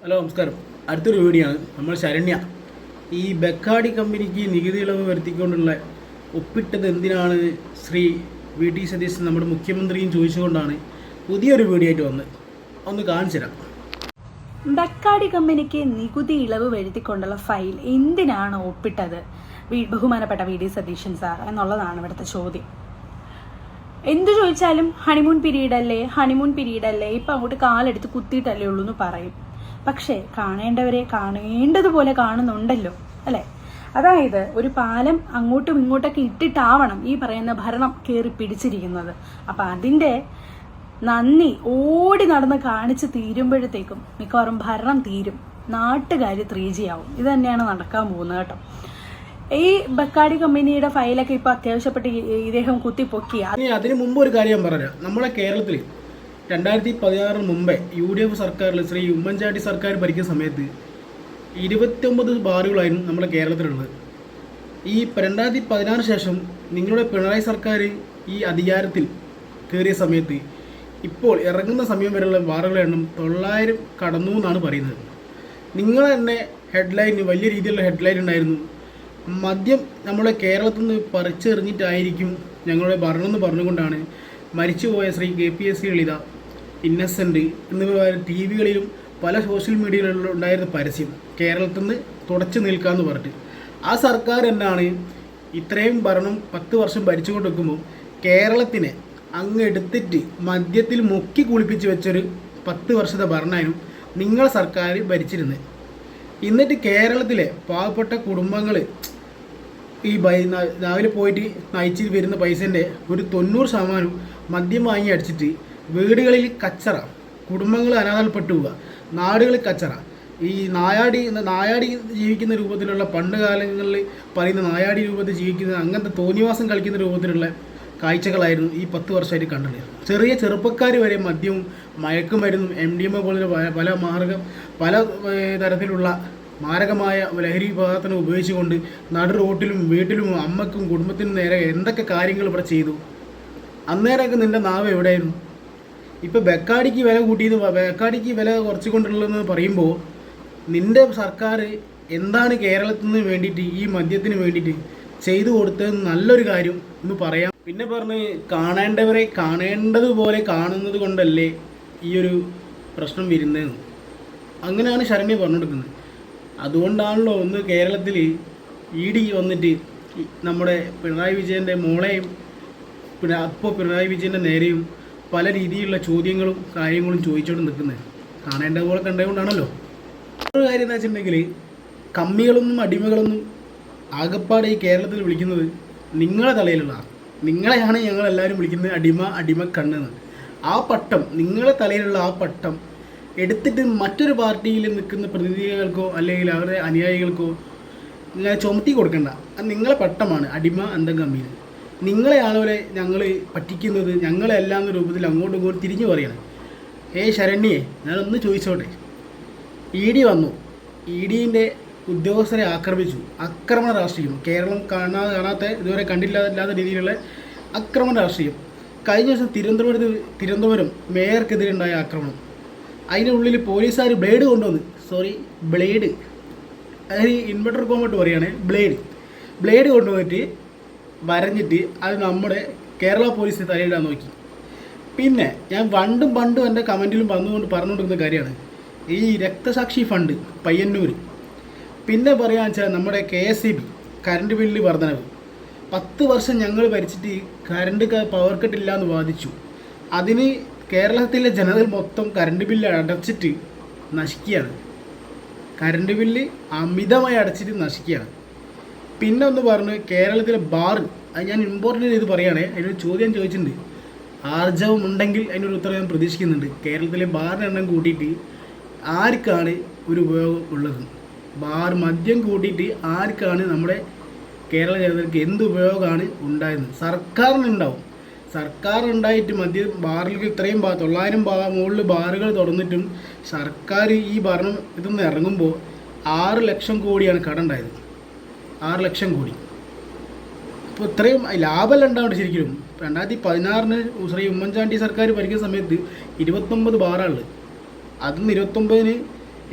Hello നമസ്കാരം. അടുത്തൊരു video ആണ്. നമ്മൾ ശരണ്യ ഈ ബെക്കാഡി കമ്പനിക്ക് നികുതി ഇളവ് വരുത്തിക്കൊണ്ടുള്ള ഒപ്പിട്ടത് എന്തിനാണ് ശ്രീ വി ടി സതീശൻ നമ്മുടെ മുഖ്യമന്ത്രിയും ചോദിച്ചുകൊണ്ടാണ് പുതിയൊരു വീഡിയോ ആയിട്ട് വന്നത്. ഒന്ന് കാണിച്ചു തരാം. ബെക്കാഡി കമ്പനിക്ക് നികുതി ഇളവ് വരുത്തിക്കൊണ്ടുള്ള ഫയൽ എന്തിനാണ് ഒപ്പിട്ടത് ബഹുമാനപ്പെട്ട വി ഡി സതീശൻ സാർ എന്നുള്ളതാണ് ഇവിടുത്തെ ചോദ്യം. എന്തു ചോദിച്ചാലും ഹണിമൂൺ പീരീഡ് അല്ലേ ഇപ്പം അങ്ങോട്ട് കാലെടുത്ത് കുത്തിയിട്ടല്ലേ ഉള്ളൂ എന്ന് പറയും. പക്ഷേ കാണേണ്ടവരെ കാണേണ്ടതുപോലെ കാണുന്നുണ്ടല്ലോ അല്ലേ? അതായത് ഒരു പാലം അങ്ങോട്ടും ഇങ്ങോട്ടൊക്കെ ഇട്ടിട്ടാവണം ഈ പറയുന്ന ഭരണം കയറി പിടിച്ചിരിക്കുന്നത്. അപ്പം അതിൻ്റെ നന്ദി ഓടി നടന്ന് കാണിച്ച് തീരുമ്പോഴത്തേക്കും മിക്കവാറും ഭരണം തീരും, നാട്ടുകാർ 3G ആവും. ഇത് തന്നെയാണ് നടക്കാൻ പോകുന്നത് കേട്ടോ. ഈ ബെക്കാഡി കമ്പനിയുടെ ഫയലൊക്കെ ഇപ്പൊ അത്യാവശ്യപ്പെട്ട് ഇദ്ദേഹം കുത്തിപ്പൊക്കി. അതിന് മുമ്പ് ഒരു കാര്യം പറഞ്ഞ നമ്മുടെ കേരളത്തിൽ 2016 മുമ്പേ UDF സർക്കാരിൽ ശ്രീ ഉമ്മൻചാണ്ടി സർക്കാർ ഭരിക്കുന്ന സമയത്ത് 29 ബാറുകളായിരുന്നു നമ്മുടെ കേരളത്തിലുള്ളത്. ഈ 2016 ശേഷം നിങ്ങളുടെ പിണറായി സർക്കാർ ഈ അധികാരത്തിൽ കയറിയ സമയത്ത് ഇപ്പോൾ ഇറങ്ങുന്ന സമയം വരെയുള്ള ബാറുകളുടെ എണ്ണം 900 കടന്നു എന്നാണ് പറയുന്നത്. നിങ്ങൾ തന്നെ ഹെഡ്ലൈൻ വലിയ രീതിയിലുള്ള ഹെഡ്ലൈൻ ഉണ്ടായിരുന്നു, മദ്യം നമ്മുടെ കേരളത്തിൽ നിന്ന് പറിച്ചെറിഞ്ഞിട്ടായിരിക്കും ഞങ്ങളുടെ ഭരണം എന്ന് പറഞ്ഞുകൊണ്ടാണ് മരിച്ചുപോയ ശ്രീ KPSC ലളിത, ഇന്നസെൻ്റ് എന്നിവ TV-കളിലും പല സോഷ്യൽ മീഡിയകളിലും ഉണ്ടായിരുന്ന പരസ്യം കേരളത്തിൽ നിന്ന് തുടച്ചു നിൽക്കാമെന്ന് പറഞ്ഞിട്ട് ആ സർക്കാർ എന്നാണ് ഇത്രയും ഭരണം 10 വർഷം ഭരിച്ചുകൊണ്ട് വെക്കുമ്പോൾ കേരളത്തിനെ അങ്ങ് എടുത്തിട്ട് മദ്യത്തിൽ മുക്കി കുളിപ്പിച്ച് വെച്ചൊരു 10 വർഷത്തെ ഭരണമായിരുന്നു നിങ്ങളെ സർക്കാർ ഭരിച്ചിരുന്നത്. എന്നിട്ട് കേരളത്തിലെ പാവപ്പെട്ട കുടുംബങ്ങൾ ഈ രാവിലെ പോയിട്ട് നയിച്ചിട്ട് വരുന്ന പൈസൻ്റെ ഒരു 90% മദ്യം വാങ്ങി അടിച്ചിട്ട് വീടുകളിൽ കച്ചറ, കുടുംബങ്ങൾ അനാഥൽപ്പെട്ടു പോവുക, നാടുകളിൽ കച്ചറ. ഈ നായാടി ജീവിക്കുന്ന രൂപത്തിലുള്ള പണ്ട് കാലങ്ങളിൽ പറയുന്ന നായാടി രൂപത്തിൽ ജീവിക്കുന്ന അങ്ങനത്തെ തോന്നിവാസം കളിക്കുന്ന രൂപത്തിലുള്ള കാഴ്ചകളായിരുന്നു ഈ 10 വർഷമായിട്ട് കണ്ടത്. ചെറിയ ചെറുപ്പക്കാർ വരെ മദ്യവും മയക്കുമരുന്നും MDMA പോലുള്ള പല തരത്തിലുള്ള മാരകമായ ലഹരി പദാർത്ഥങ്ങൾ ഉപയോഗിച്ചുകൊണ്ട് നടു റോട്ടിലും വീട്ടിലും അമ്മക്കും കുടുംബത്തിനും നേരെ എന്തൊക്കെ കാര്യങ്ങൾ ഇവിടെ ചെയ്തു. അന്നേരമൊക്കെ നിൻ്റെ നാവ് എവിടെയായിരുന്നു? ഇപ്പോൾ ബെക്കാഡിക്ക് വില കൂട്ടിയത്, ബെക്കാഡിക്ക് വില കുറച്ചുകൊണ്ടുള്ളതെന്ന് പറയുമ്പോൾ നിൻ്റെ സർക്കാർ എന്താണ് കേരളത്തിൽ നിന്ന് വേണ്ടിയിട്ട് ഈ മദ്യത്തിന് വേണ്ടിയിട്ട് ചെയ്തു കൊടുത്തത് നല്ലൊരു കാര്യം എന്ന് പറയാം. പിന്നെ പറഞ്ഞ് കാണേണ്ടവരെ കാണേണ്ടതുപോലെ കാണുന്നത് കൊണ്ടല്ലേ ഈ ഒരു പ്രശ്നം വരുന്നതെന്ന്. അങ്ങനെയാണ് ശരണ്യ പറഞ്ഞുകൊടുക്കുന്നത്. അതുകൊണ്ടാണല്ലോ ഒന്ന് കേരളത്തിൽ ED വന്നിട്ട് നമ്മുടെ പിണറായി വിജയൻ്റെ മോളെയും അപ്പോൾ പിണറായി വിജയൻ്റെ നേരെയും പല രീതിയിലുള്ള ചോദ്യങ്ങളും കാര്യങ്ങളും ചോദിച്ചുകൊണ്ട് നിൽക്കുന്നത്. കാണേണ്ടതുപോലെ കണ്ടതുകൊണ്ടാണല്ലോ. ഒരു കാര്യം എന്താ വെച്ചിട്ടുണ്ടെങ്കിൽ കമ്മികളൊന്നും അടിമകളൊന്നും ആകപ്പാടെ ഈ കേരളത്തിൽ വിളിക്കുന്നത് നിങ്ങളെ തലയിലുള്ള, നിങ്ങളെയാണ് ഞങ്ങളെല്ലാവരും വിളിക്കുന്നത് അടിമക്കണ്ണെന്ന്. ആ പട്ടം, നിങ്ങളെ തലയിലുള്ള ആ പട്ടം എടുത്തിട്ട് മറ്റൊരു പാർട്ടിയിൽ നിൽക്കുന്ന പ്രതിനിധികൾക്കോ അല്ലെങ്കിൽ അവരുടെ അനുയായികൾക്കോ ഇങ്ങനെ ചുമത്തി കൊടുക്കണ്ട. അത് നിങ്ങളെ പട്ടമാണ് അന്തം കമ്മിയിൽ. നിങ്ങളെ ആളുകളെ ഞങ്ങൾ പറ്റിക്കുന്നത്, ഞങ്ങളെല്ലാം എന്ന രൂപത്തിൽ അങ്ങോട്ടും ഇങ്ങോട്ടും തിരിഞ്ഞു പറയണം. ശരണ്യെ, ഞാനൊന്ന് ചോദിച്ചോട്ടെ. ED വന്നു, EDൻ്റെ ഉദ്യോഗസ്ഥരെ ആക്രമിച്ചു. ആക്രമണ രാഷ്ട്രീയം, കേരളം കാണാത്ത ഇതുവരെ കണ്ടില്ലാത്ത രീതിയിലുള്ള ആക്രമണ രാഷ്ട്രീയം. കഴിഞ്ഞ ദിവസം തിരുവനന്തപുരം മേയർക്കെതിരെ ഉണ്ടായ ആക്രമണം, അതിനുള്ളിൽ പോലീസുകാർ ബ്ലേഡ് അതായത് ഇൻവെർട്ടർ കോമട്ട് പറയുകയാണ്, ബ്ലേഡ് കൊണ്ടുവന്നിട്ട് വരഞ്ഞിട്ട് അത് നമ്മുടെ കേരള പോലീസിന് തലയിടാൻ നോക്കി. പിന്നെ ഞാൻ പണ്ടും എൻ്റെ കമൻറ്റിലും പറഞ്ഞുകൊണ്ടിരുന്ന കാര്യമാണ് ഈ രക്തസാക്ഷി ഫണ്ട് പയ്യന്നൂർ. പിന്നെ പറയാന്ന് വെച്ചാൽ നമ്മുടെ KSEB കറണ്ട് ബില്ല് വർധനവ്. 10 വർഷം ഞങ്ങൾ ഭരിച്ചിട്ട് പവർ കട്ടില്ല എന്ന് വാദിച്ചു. അതിന് കേരളത്തിലെ ജനത മൊത്തം കറണ്ട് ബില്ല് അടച്ചിട്ട് നശിക്കുകയാണ്. കറണ്ട് ബില്ല് അമിതമായി അടച്ചിട്ട് നശിക്കുകയാണ്. പിന്നെ ഒന്ന് പറഞ്ഞു കേരളത്തിലെ ബാർ, അത് ഞാൻ ഇമ്പോർട്ടൻ്റ് ചെയ്ത് പറയുകയാണേ. അതിനൊരു ചോദ്യം ചോദിച്ചിട്ടുണ്ട്. ആർജവം ഉണ്ടെങ്കിൽ അതിനൊരു ഉത്തരം ഞാൻ പ്രതീക്ഷിക്കുന്നുണ്ട്. കേരളത്തിലെ ബാറിൻ്റെ എണ്ണം കൂട്ടിയിട്ട് ആർക്കാണ് ഒരു ഉപയോഗം ഉള്ളത്? മദ്യം കൂട്ടിയിട്ട് ആർക്കാണ് നമ്മുടെ കേരള ജനതയ്ക്ക് എന്ത് ഉപയോഗമാണ് ഉണ്ടായത്? സർക്കാരിനുണ്ടാവും. സർക്കാർ ഉണ്ടായിട്ട് ബാറിൽ ഇത്രയും 900 മുകളിൽ ബാറുകൾ തുറന്നിട്ടും സർക്കാർ ഈ ഭരണം ഇതൊന്ന് ഇറങ്ങുമ്പോൾ 6 ലക്ഷം കോടിയാണ് കടം ഉണ്ടായത്. 6 ലക്ഷം കോടി. അപ്പോൾ ഇത്രയും ലാഭമല്ല ഉണ്ടാവുന്നത് ശരിക്കും. 2016 ശ്രീ ഉമ്മൻചാണ്ടി സർക്കാർ ഭരിക്കുന്ന സമയത്ത് 29 ബാറുകൾ, അതിൽ നിന്ന് 29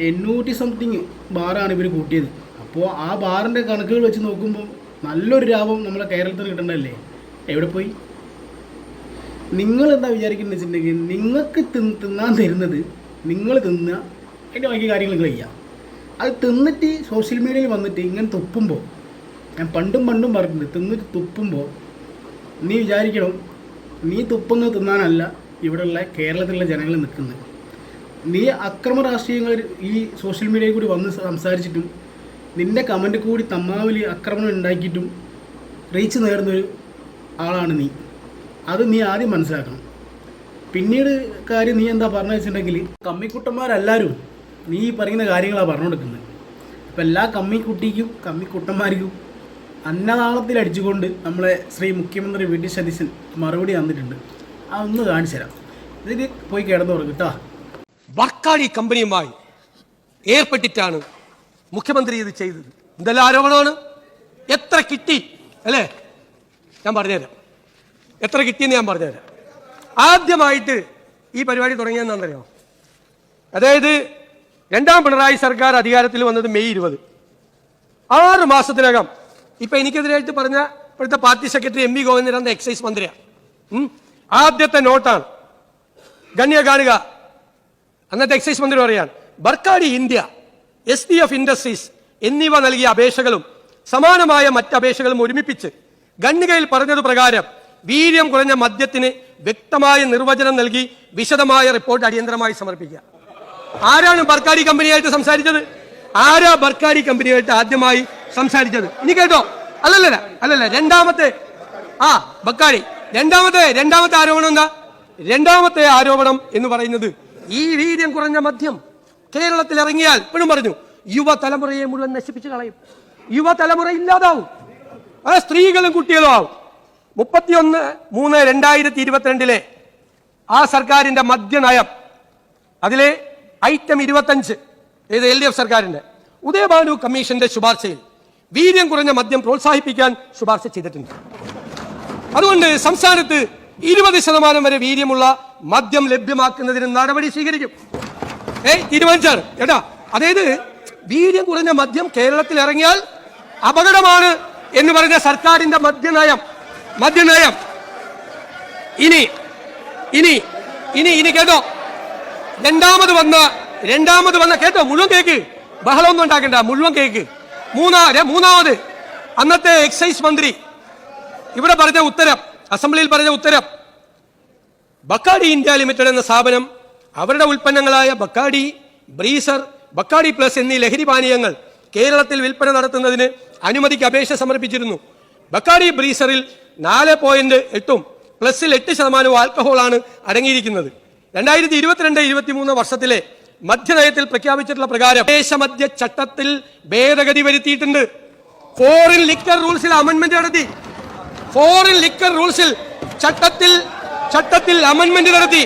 800 സംതിങ് ബാറാണ് ഇവർ കൂട്ടിയത്. അപ്പോൾ ആ ബാറിൻ്റെ കണക്കുകൾ വെച്ച് നോക്കുമ്പോൾ നല്ലൊരു ലാഭം നമ്മളെ കേരളത്തിൽ കിട്ടേണ്ടതല്ലേ? എവിടെ പോയി? നിങ്ങൾ എന്താ വിചാരിക്കുന്നത് വെച്ചിട്ടുണ്ടെങ്കിൽ നിങ്ങൾക്ക് തിന്നാൻ തരുന്നത് നിങ്ങൾ തിന്നുക, അതിൻ്റെ ബാക്കി കാര്യങ്ങൾ നിങ്ങൾ ചെയ്യുക. അത് തിന്നിട്ട് സോഷ്യൽ മീഡിയയിൽ വന്നിട്ട് ഇങ്ങനെ തുപ്പുമ്പോൾ, ഞാൻ പണ്ടും പറഞ്ഞിട്ടുണ്ട്, തിന്നിട്ട് തുപ്പുമ്പോൾ നീ വിചാരിക്കണം നീ തുപ്പുന്നത് തിന്നാനല്ല ഇവിടെയുള്ള കേരളത്തിലുള്ള ജനങ്ങൾ നിൽക്കുന്നത്. നീ അക്രമ രാഷ്ട്രീയങ്ങൾ ഈ സോഷ്യൽ മീഡിയയിൽ കൂടി വന്ന് സംസാരിച്ചിട്ടും നിൻ്റെ കമൻറ്റ് കൂടി തമ്മാവിൽ ആക്രമണം ഉണ്ടാക്കിയിട്ടും റീച്ച് നേർന്നൊരു ആളാണ് നീ. അത് നീ ആദ്യം മനസ്സിലാക്കണം. പിന്നീട് കാര്യം നീ എന്താ പറഞ്ഞു വെച്ചിട്ടുണ്ടെങ്കിൽ, കമ്മിക്കുട്ടന്മാരെല്ലാവരും നീ പറയുന്ന കാര്യങ്ങളാണ് പറഞ്ഞു കൊടുക്കുന്നത്. ഇപ്പം എല്ലാ കമ്മിക്കുട്ടിക്കും കമ്മിക്കുട്ടന്മാർക്കും അന്നനാളത്തിൽ അടിച്ചുകൊണ്ട് നമ്മളെ ശ്രീ മുഖ്യമന്ത്രി വി ഡി സതീശൻ മറുപടി തന്നിട്ടുണ്ട്. അതൊന്ന് കാണിച്ചു തരാം. ഇതിൽ പോയി കിടന്നു തുടങ്ങും കേട്ടോ. ബർക്കാടി കമ്പനിയുമായി ഏർപ്പെട്ടിട്ടാണ് മുഖ്യമന്ത്രി ഇത് ചെയ്തത്. എന്തെല്ലാം ആരോപണമാണ്, എത്ര കിട്ടി അല്ലേ? ഞാൻ പറഞ്ഞുതരാം എത്ര കിട്ടിയെന്ന് ഞാൻ പറഞ്ഞുതരാം. ആദ്യമായിട്ട് ഈ പരിപാടി തുടങ്ങിയെന്നാണെന്നറിയോ? അതായത് രണ്ടാം പിണറായി സർക്കാർ അധികാരത്തിൽ വന്നത് മെയ് 20. 6 മാസത്തിനകം ഇപ്പൊ എനിക്കെതിരായിട്ട് പറഞ്ഞ ഇപ്പോഴത്തെ party secretary M V Govindan എന്ന എക്സൈസ് മന്ത്രിയാണ്. ആദ്യത്തെ നോട്ടാണ്. ഗണ്യ കാണുക. അന്നത്തെ എക്സൈസ് മന്ത്രി പറയാണ്, ബർക്കാടി ഇന്ത്യ, SDF ഇൻഡസ്ട്രീസ് എന്നിവ നൽകിയ അപേക്ഷകളും സമാനമായ മറ്റ് അപേക്ഷകളും ഒരുമിപ്പിച്ച് ഗണ്ണികയിൽ പറഞ്ഞത് പ്രകാരം വീര്യം കുറഞ്ഞ മദ്യത്തിന് വ്യക്തമായ നിർവചനം നൽകി വിശദമായ റിപ്പോർട്ട് അടിയന്തരമായി സമർപ്പിക്കുക. ആരാണ് ബർക്കാടി കമ്പനിയായിട്ട് സംസാരിച്ചത്? ആരാ ബർക്കാടി കമ്പനിയായിട്ട് ആദ്യമായി സംസാരിച്ചത്? ഇനി കേട്ടോ. അല്ലല്ല രണ്ടാമത്തെ ബർക്കാടി രണ്ടാമത്തെ ആരോപണം എന്താ? രണ്ടാമത്തെ ആരോപണം എന്ന് പറയുന്നത് ഈ വീര്യം കുറഞ്ഞ മദ്യം കേരളത്തിൽ ഇറങ്ങിയാൽ ഇപ്പോഴും പറഞ്ഞു യുവതലമുറയെ മുഴുവൻ നശിപ്പിച്ചു കളയും. യുവതലമുറ ഇല്ലാതാവും. അത് സ്ത്രീകളും കുട്ടികളും ആവും. 31/3/2022 ആ സർക്കാരിന്റെ മദ്യനയം, അതിലെ ഐറ്റം 25, ഏത് LDF സർക്കാരിന്റെ ഉദയഭാനു കമ്മീഷന്റെ ശുപാർശയിൽ വീര്യം കുറഞ്ഞ മദ്യം പ്രോത്സാഹിപ്പിക്കാൻ ശുപാർശ ചെയ്തിട്ടുണ്ട്. അതുകൊണ്ട് സംസ്ഥാനത്ത് 20% വരെ വീര്യമുള്ള മദ്യം ലഭ്യമാക്കുന്നതിന് നടപടി സ്വീകരിക്കും. തീരുമാനിച്ചാണ് കേട്ടാ. അതായത് വീര്യം കുറഞ്ഞ മദ്യം കേരളത്തിൽ ഇറങ്ങിയാൽ അപകടമാണ് എന്ന് പറഞ്ഞ സർക്കാരിന്റെ മദ്യനയം. ഇനി കേട്ടോ, രണ്ടാമത് വന്ന കേട്ടോ, മുഴുവൻ കേക്ക്, ബഹളമൊന്നും ഉണ്ടാക്കണ്ട, മുഴുവൻ കേക്ക്. മൂന്നാമത് അന്നത്തെ എക്സൈസ് മന്ത്രി ഇവിടെ പറഞ്ഞ ഉത്തരം, അസംബ്ലിയിൽ പറഞ്ഞ ഉത്തരം, ബക്കാടി ഇന്ത്യ ലിമിറ്റഡ് എന്ന സ്ഥാപനം അവരുടെ ഉൽപ്പന്നങ്ങളായ ബക്കാടി, ബ്രീസർ, ബക്കാടി പ്ലസ് എന്നീ ലഹരി പാനീയങ്ങൾ കേരളത്തിൽ വിൽപ്പന നടത്തുന്നതിന് അനുമതിക്ക് അപേക്ഷ സമർപ്പിച്ചിരുന്നു. ബക്കാടി ബ്രീസറിൽ 4.8 പ്ലസിൽ 8% ആൽക്കഹോളാണ് അടങ്ങിയിരിക്കുന്നത്. 2022-23 വർഷത്തിലെ മദ്യനയത്തിൽ പ്രഖ്യാപിച്ചിട്ടുള്ള പ്രകാരം ദേശമദ്യ ചട്ടത്തിൽ ഭേദഗതി വരുത്തിയിട്ടുണ്ട്. ഫോറിൻ ലിക്കർ റൂൾസിൽ അമെന്റ്മെന്റ് നടത്തി. ഫോറിൻ ലിക്കർ റൂൾസിൽ ചട്ടത്തിൽ അമെന്റ്മെന്റ് നടത്തി.